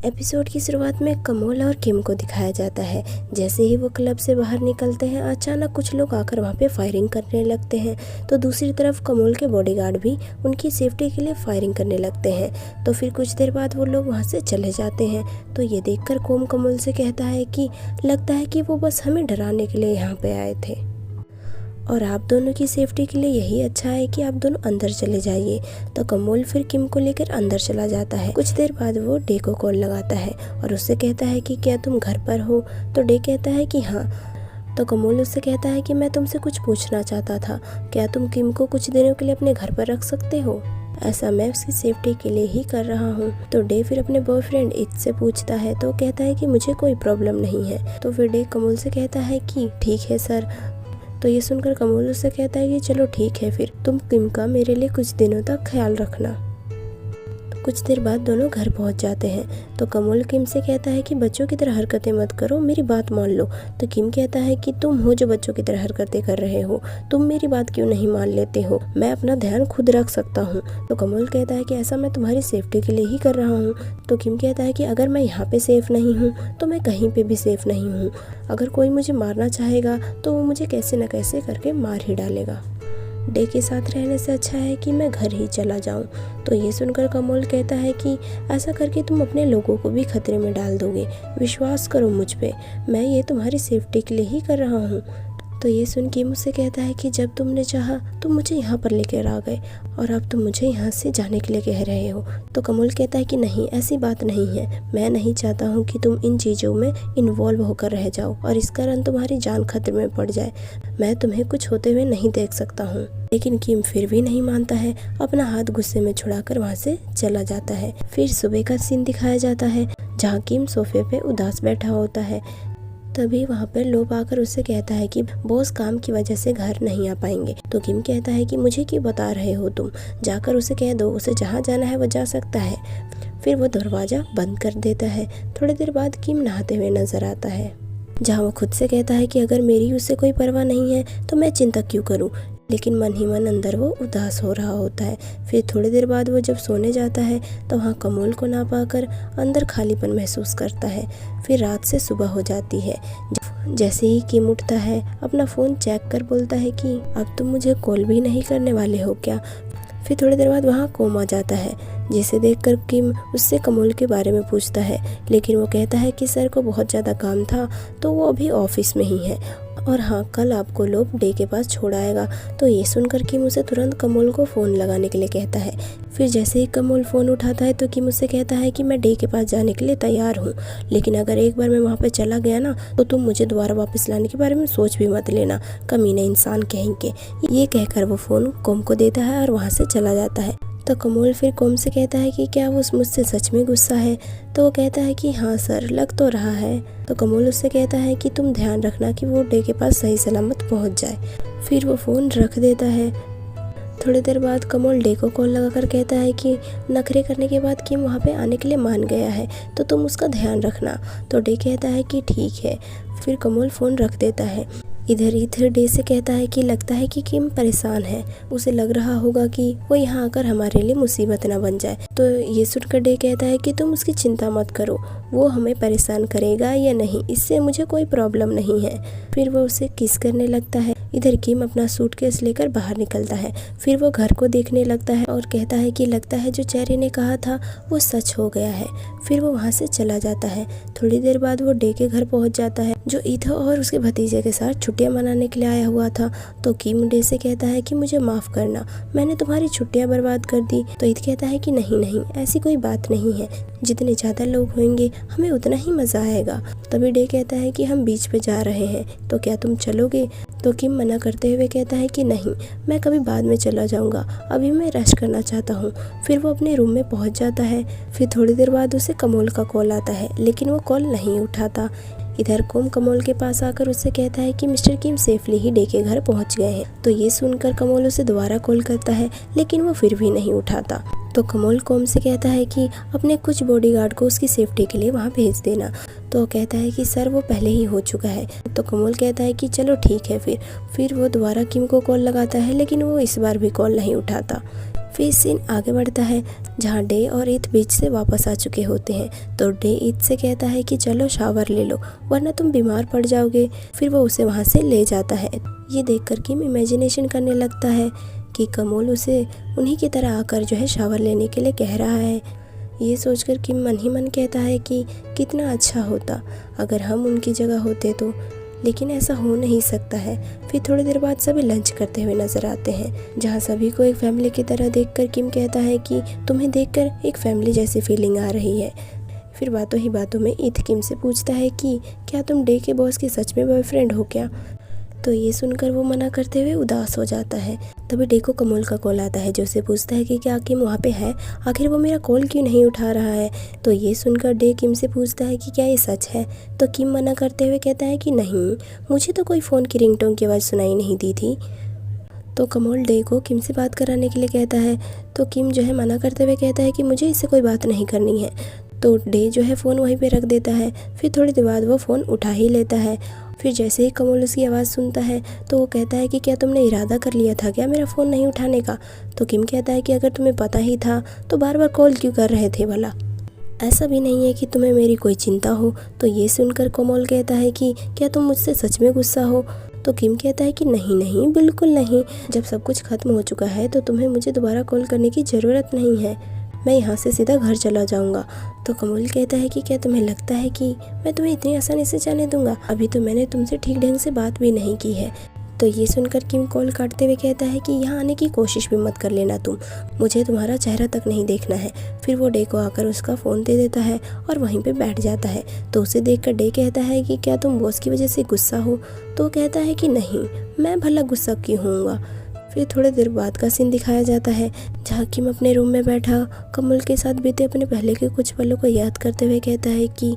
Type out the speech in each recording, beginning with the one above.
Episode की शुरुआत में कमल और किम को दिखाया जाता है। जैसे ही वो क्लब से बाहर निकलते हैं, अचानक कुछ लोग आकर वहाँ पे फायरिंग करने लगते हैं। तो दूसरी तरफ कमल के बॉडीगार्ड भी उनकी सेफ्टी के लिए फायरिंग करने लगते हैं। तो फिर कुछ देर बाद वो लोग वहाँ से चले जाते हैं। तो ये देखकर कोम कमल से कहता है कि लगता है कि वो बस हमें डराने के लिए यहाँ पे आए थे और आप दोनों की सेफ्टी के लिए यही अच्छा है कि आप दोनों अंदर चले जाइए। तो कमल फिर किम को लेकर अंदर चला जाता है। कुछ देर बाद वो डे को कॉल लगाता है और उससे कहता है कि क्या तुम घर पर हो। तो डे कहता है कि हाँ। तो कमल उससे कहता है कि मैं तुमसे कुछ पूछना चाहता था, क्या तुम किम को कुछ दिनों के लिए अपने घर पर रख सकते हो? ऐसा मैं उसकी सेफ्टी के लिए ही कर रहा हूँ। तो डे फिर अपने बॉयफ्रेंड इथ से पूछता है तो कहता है कि मुझे कोई प्रॉब्लम नहीं है। तो फिर डे कमल से कहता है कि ठीक है सर। तो ये सुनकर कमल उससे कहता है कि चलो ठीक है, फिर तुम किम का मेरे लिए कुछ दिनों तक ख्याल रखना। तो कुछ देर बाद दोनों घर पहुंच जाते हैं। तो कमल किम से कहता है कि बच्चों की तरह हरकतें मत करो, मेरी बात मान लो। तो किम कहता है कि तुम हो जो बच्चों की तरह हरकतें कर रहे हो, तुम मेरी बात क्यों नहीं मान लेते हो? मैं अपना ध्यान खुद रख सकता हूँ। तो कमल कहता है कि ऐसा मैं तुम्हारी सेफ्टी के लिए ही कर रहा हूँ। तो किम कहता है कि अगर मैं यहाँ पे सेफ नहीं हूँ तो मैं कहीं पे भी सेफ नहीं हूँ। अगर कोई मुझे मारना चाहेगा तो वो मुझे कैसे न कैसे करके मार ही डालेगा। डे के साथ रहने से अच्छा है कि मैं घर ही चला जाऊं। तो ये सुनकर कमल कहता है कि ऐसा करके तुम अपने लोगों को भी खतरे में डाल दोगे, विश्वास करो मुझ पे, मैं ये तुम्हारी सेफ्टी के लिए ही कर रहा हूँ। तो ये सुन के मुझसे कहता है कि जब तुमने चाहा तुम मुझे यहाँ पर लेकर आ गए और अब तुम मुझे यहाँ से जाने के लिए कह रहे हो। तो कमल कहता है कि नहीं, ऐसी बात नहीं है, मैं नहीं चाहता हूँ कि तुम इन चीज़ों में इन्वॉल्व होकर रह जाओ और इस कारण तुम्हारी जान खतरे में पड़ जाए। मैं तुम्हें कुछ होते हुए नहीं देख सकता हूँ। लेकिन किम फिर भी नहीं मानता है, अपना हाथ गुस्से में छुड़ाकर वहाँ से चला जाता है। फिर सुबह का सीन दिखाया जाता है जहाँ किम सोफे पे उदास बैठा होता है। तभी वहाँ पर लोग आकर उससे कहता है कि बॉस काम की वजह से घर नहीं आ पाएंगे। तो किम कहता है कि मुझे क्यों बता रहे हो तुम, जाकर उसे कह दो, उसे जहाँ जाना है वो जा सकता है। फिर वो दरवाज़ा बंद कर देता है। थोड़ी देर बाद किम नहाते हुए नजर आता है, जहाँ वो खुद से कहता है कि अगर मेरी उससे कोई परवाह नहीं है तो मैं चिंता क्यों करूँ। लेकिन मन ही मन अंदर वो उदास हो रहा होता है। फिर थोड़ी देर बाद वो जब सोने जाता है तो वहाँ कमल को ना पाकर अंदर खालीपन महसूस करता है। फिर रात से सुबह हो जाती है। जैसे ही किम उठता है, अपना फ़ोन चेक कर बोलता है कि अब तुम मुझे कॉल भी नहीं करने वाले हो क्या? फिर थोड़ी देर बाद वहाँ कोम आ जाता है, जिसे देखकर किम उससे कमल के बारे में पूछता है। लेकिन वो कहता है कि सर को बहुत ज़्यादा काम था तो वो अभी ऑफिस में ही है और हाँ, कल आपको लोग डे के पास छोड़ आएगा। तो ये सुनकर किम उसे तुरंत कमल को फ़ोन लगाने के लिए कहता है। फिर जैसे ही कमल फ़ोन उठाता है तो किम उससे कहता है कि मैं डे के पास जाने के लिए तैयार हूँ, लेकिन अगर एक बार मैं वहाँ पे चला गया ना तो तुम मुझे दोबारा वापस लाने के बारे में सोच भी मत लेना, कमीने इंसान कहेंगे। ये कहकर वो फ़ोन कोम को देता है और वहाँ से चला जाता है। तो कमल फिर कोम से कहता है कि क्या वो मुझसे सच में गुस्सा है? तो वो कहता है कि हाँ सर, लग तो रहा है। तो कमल उससे कहता है कि तुम ध्यान रखना कि वो डे के पास सही सलामत पहुंच जाए। फिर वो फ़ोन रख देता है। थोड़ी देर बाद कमल डे को कॉल लगाकर कहता है कि नखरे करने के बाद किम वहाँ पे आने के लिए मान गया है तो तुम उसका ध्यान रखना। तो डे कहता है कि ठीक है। फिर कमल फ़ोन रख देता है। इधर डे से कहता है कि लगता है कि किम परेशान है, उसे लग रहा होगा कि वो यहाँ आकर हमारे लिए मुसीबत ना बन जाए। तो ये सुनकर डे कहता है कि तुम उसकी चिंता मत करो, वो हमें परेशान करेगा या नहीं, इससे मुझे कोई प्रॉब्लम नहीं है। फिर वो उसे किस करने लगता है। इधर किम अपना सूटकेस लेकर बाहर निकलता है। फिर वो घर को देखने लगता है और कहता है कि लगता है जो चेरी ने कहा था वो सच हो गया है। फिर वो वहाँ से चला जाता है। थोड़ी देर बाद वो डे के घर पहुँच जाता है, जो ईथ और उसके भतीजे के साथ छुट्टियाँ मनाने के लिए आया हुआ था। तो किम डे से कहता है कि मुझे माफ़ करना, मैंने तुम्हारी छुट्टियाँ बर्बाद कर दी। तो ईथ कहता है कि नहीं, ऐसी कोई बात नहीं है, जितने ज़्यादा लोग होंगे हमें उतना ही मज़ा आएगा। तभी डे कहता है कि हम बीच पे जा रहे हैं, तो क्या तुम चलोगे? तो किम मना करते हुए कहता है कि नहीं, मैं कभी बाद में चला जाऊंगा, अभी मैं रेस्ट करना चाहता हूँ। फिर वो अपने रूम में पहुँच जाता है। फिर थोड़ी देर बाद उसे कमल का कॉल आता है, लेकिन वो कॉल नहीं उठाता। इधर कोम कमोल के पास आकर उससे कहता है कि मिस्टर किम सेफली ही डे के घर पहुंच गए हैं। तो ये सुनकर कमोल उसे दोबारा कॉल करता है, लेकिन वो फिर भी नहीं उठाता। तो कमोल कोम से कहता है कि अपने कुछ बॉडीगार्ड को उसकी सेफ्टी के लिए वहाँ भेज देना। तो कहता है कि सर वो पहले ही हो चुका है। तो कमोल कहता है कि चलो ठीक है। फिर वो दोबारा किम को कॉल लगाता है, लेकिन वो इस बार भी कॉल नहीं उठाता। फिर सीन आगे बढ़ता है जहाँ डे और ईथ बीच से वापस आ चुके होते हैं। तो डे ईथ से कहता है कि चलो शावर ले लो वरना तुम बीमार पड़ जाओगे। फिर वो उसे वहाँ से ले जाता है। ये देखकर किम इमेजिनेशन करने लगता है कि कमोल उसे उन्हीं की तरह आकर जो है शावर लेने के लिए कह रहा है। ये सोचकर किम मन ही मन कहता है कि कितना अच्छा होता अगर हम उनकी जगह होते तो, लेकिन ऐसा हो नहीं सकता है। फिर थोड़ी देर बाद सभी लंच करते हुए नजर आते हैं, जहाँ सभी को एक फैमिली की तरह देखकर किम कहता है कि तुम्हें देखकर एक फैमिली जैसी फीलिंग आ रही है। फिर बातों ही बातों में ईथ किम से पूछता है कि क्या तुम डे के बॉस के सच में बॉयफ्रेंड हो क्या। तो ये सुनकर वो मना करते हुए उदास हो जाता है। तभी डे को कमोल का कॉल आता है, जो उसे पूछता है कि क्या किम वहाँ पे है, आखिर वो मेरा कॉल क्यों नहीं उठा रहा है। तो ये सुनकर डे किम से पूछता है कि क्या ये सच है। तो किम मना करते हुए कहता है कि नहीं, मुझे तो कोई फ़ोन की रिंगटोन की आवाज़ सुनाई नहीं दी थी। तो कमोल डे को किम से बात कराने के लिए कहता है। तो किम जो है मना करते हुए कहता है कि मुझे इससे कोई बात नहीं करनी है। तो डे जो है फ़ोन वहीं पे रख देता है। फिर थोड़ी देर बाद वो फ़ोन उठा ही लेता है। फिर जैसे ही कमोल उसकी आवाज़ सुनता है तो वो कहता है कि क्या तुमने इरादा कर लिया था क्या मेरा फ़ोन नहीं उठाने का। तो किम कहता है कि अगर तुम्हें पता ही था तो बार बार कॉल क्यों कर रहे थे भला, ऐसा भी नहीं है कि तुम्हें मेरी कोई चिंता हो। तो ये सुनकर कमोल कहता है कि क्या तुम मुझसे सच में गुस्सा हो। तो किम कहता है कि नहीं नहीं बिल्कुल नहीं, जब सब कुछ खत्म हो चुका है तो तुम्हें मुझे दोबारा कॉल करने की ज़रूरत नहीं है, मैं यहाँ से सीधा घर चला जाऊँगा। तो कमोल कहता है कि क्या तुम्हें लगता है कि मैं तुम्हें इतनी आसानी से जाने दूंगा, अभी तो मैंने तुमसे ठीक ढंग से बात भी नहीं की है। तो ये सुनकर किम कॉल काटते हुए कहता है कि यहाँ आने की कोशिश भी मत कर लेना तुम, मुझे तुम्हारा चेहरा तक नहीं देखना है। फिर वो डे को आकर उसका फ़ोन दे देता है और वहीं पे बैठ जाता है। तो उसे देखकर डे कहता है कि क्या तुम बॉस की वजह से गुस्सा हो। तो वो कहता है कि नहीं, मैं भला गुस्सा क्यों होऊंगा। फिर थोड़ी देर बाद का सीन दिखाया जाता है जहाँ किम अपने रूम में बैठा कमल के साथ बीते अपने पहले के कुछ पलों को याद करते हुए कहता है कि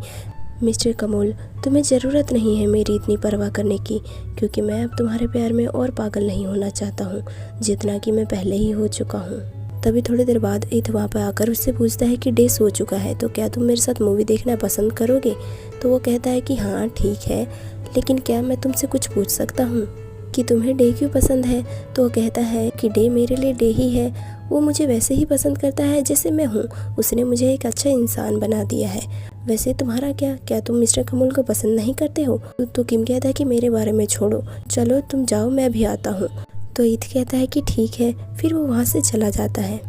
मिस्टर कमल, तुम्हें ज़रूरत नहीं है मेरी इतनी परवाह करने की, क्योंकि मैं अब तुम्हारे प्यार में और पागल नहीं होना चाहता हूँ जितना कि मैं पहले ही हो चुका हूँ। तभी थोड़ी देर बाद ईथ वहाँ पर आकर उससे पूछता है कि डे सो चुका है तो क्या तुम मेरे साथ मूवी देखना पसंद करोगे। तो वो कहता है कि हाँ ठीक है, लेकिन क्या मैं तुमसे कुछ पूछ सकता हूँ कि तुम्हें डे क्यों पसंद है। तो वो कहता है कि डे मेरे लिए डे ही है, वो मुझे वैसे ही पसंद करता है जैसे मैं हूँ, उसने मुझे एक अच्छा इंसान बना दिया है। वैसे तुम्हारा क्या तुम मिस्टर कमल को पसंद नहीं करते हो। तो किम कहता है कि मेरे बारे में छोड़ो, चलो तुम जाओ मैं भी आता हूँ। तो ईथ कहता है कि ठीक है। फिर वो वहाँ से चला जाता है।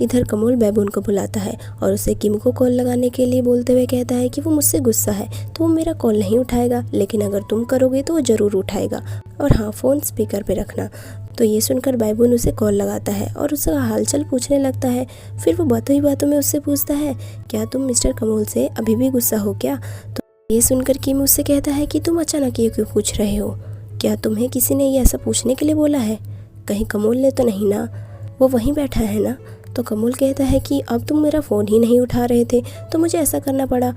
इधर कमोल बैबून को बुलाता है और उसे किम को कॉल लगाने के लिए बोलते हुए कहता है कि वो मुझसे गुस्सा है तो वो मेरा कॉल नहीं उठाएगा, लेकिन अगर तुम करोगे तो वो ज़रूर उठाएगा, और हाँ फ़ोन स्पीकर पे रखना। तो ये सुनकर बैबून उसे कॉल लगाता है और उसका हालचाल पूछने लगता है। फिर वो बातों ही बातों में उससे पूछता है क्या तुम मिस्टर कमोल से अभी भी गुस्सा हो क्या। तो ये सुनकर किम उससे कहता है कि तुम अचानक ये क्यों पूछ रहे हो, क्या तुम्हें किसी ने ये ऐसा पूछने के लिए बोला है, कहीं कमोल ने तो नहीं ना, वो वहीं बैठा है ना। तो कमोल कहता है कि अब तुम मेरा फ़ोन ही नहीं उठा रहे थे तो मुझे ऐसा करना पड़ा।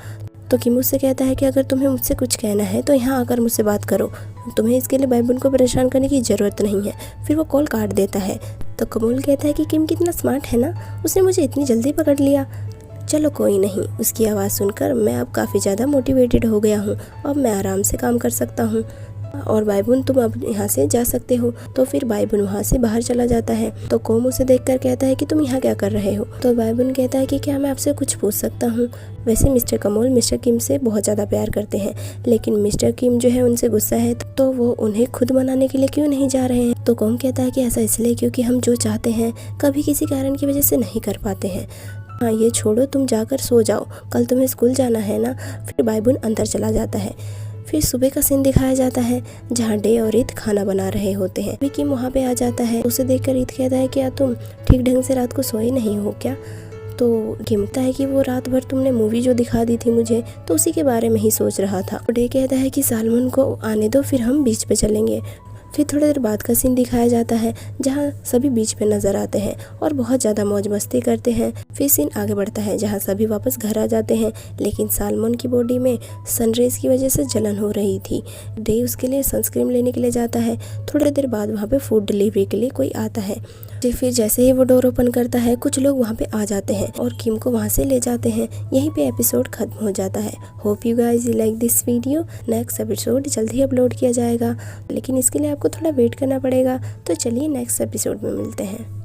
तो किम उससे कहता है कि अगर तुम्हें मुझसे कुछ कहना है तो यहाँ आकर मुझसे बात करो, तुम्हें इसके लिए बैबून को परेशान करने की ज़रूरत नहीं है। फिर वो कॉल काट देता है। तो कमोल कहता है कि किम कितना स्मार्ट है ना, उसने मुझे इतनी जल्दी पकड़ लिया। चलो कोई नहीं, उसकी आवाज़ सुनकर मैं अब काफ़ी ज़्यादा मोटिवेटेड हो गया हूँ, अब मैं आराम से काम कर सकता हूँ और बाइबुन तुम अब यहाँ से जा सकते हो। तो फिर बाइबुन वहाँ से बाहर चला जाता है। तो कोम उसे देखकर कहता है कि तुम यहाँ क्या कर रहे हो। तो बाइबुन कहता है कि क्या मैं आपसे कुछ पूछ सकता हूँ। वैसे मिस्टर कमोल मिस्टर किम से बहुत ज़्यादा प्यार करते हैं, लेकिन मिस्टर किम जो है उनसे गुस्सा है तो वो उन्हें खुद मनाने के लिए क्यों नहीं जा रहे हैं। तो कोम कहता है कि ऐसा इसलिए क्योंकि हम जो चाहते हैं कभी किसी कारण की वजह से नहीं कर पाते हैं। हाँ ये छोड़ो, तुम जाकर सो जाओ, कल तुम्हें स्कूल जाना है ना। फिर बाइबुन अंदर चला जाता है। फिर सुबह का सीन दिखाया जाता है जहाँ डे और ईद खाना बना रहे होते हैं। किम वहाँ पे आ जाता है। उसे देखकर ईद कहता है क्या तुम ठीक ढंग से रात को सोए नहीं हो क्या। तो कहता है कि वो रात भर तुमने मूवी जो दिखा दी थी मुझे तो उसी के बारे में ही सोच रहा था। डे कहता है कि सालमन को आने दो, फिर हम बीच पे चलेंगे। फिर थोड़ी देर बाद का सीन दिखाया जाता है जहाँ सभी बीच पे नजर आते हैं और बहुत ज़्यादा मौज मस्ती करते हैं। फिर सीन आगे बढ़ता है जहाँ सभी वापस घर आ जाते हैं, लेकिन सालमन की बॉडी में सनरेज की वजह से जलन हो रही थी। डे उसके लिए सनस्क्रीन लेने के लिए जाता है। थोड़ी देर बाद वहाँ पे फूड डिलीवरी के लिए कोई आता है। फिर जैसे ही वो डोर ओपन करता है कुछ लोग वहाँ पे आ जाते हैं और किम को वहाँ से ले जाते हैं। यहीं पे एपिसोड खत्म हो जाता है। Hope you guys like this video. Next episode जल्द ही अपलोड किया जाएगा, लेकिन इसके लिए आपको थोड़ा वेट करना पड़ेगा। तो चलिए नेक्स्ट एपिसोड में मिलते हैं।